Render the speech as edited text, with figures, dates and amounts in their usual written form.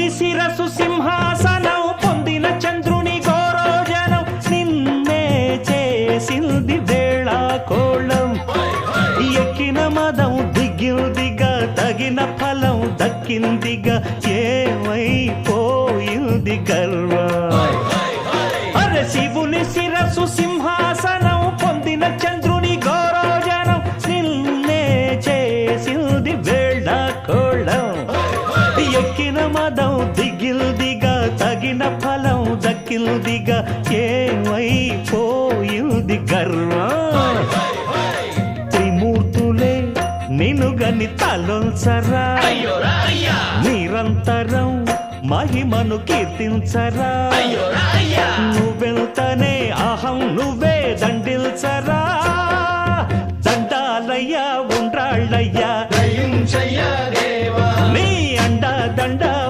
శిరసు సింహాసనం పొందిన చంద్రుని గౌరవజనం నిన్నే చేసింది వేళ కోళం ఎక్కిన మదం దిగిందిగా తగిన ఫలం దక్కిందిగా ఏమైపోయింది గర్వం అరే శివుని శిరసు సింహాసనం పొందిన చంద్రుని గౌరవజనం నిన్నే చేసింది వేళ కోళం ఎక్కిన మదం దిగిల్దిగా తగిన ఫలం దక్కిల్దిగా ఏమైపోయింది గర్వం త్రిమూర్తులే నినుగని తలొంచరా నిరంతరం మహిమను కీర్తించరా నువ్వెళ్తనే అహం నువ్వే దండిల్చరా దండాలయ్యా ఉండ్రాళ్ళయ్యా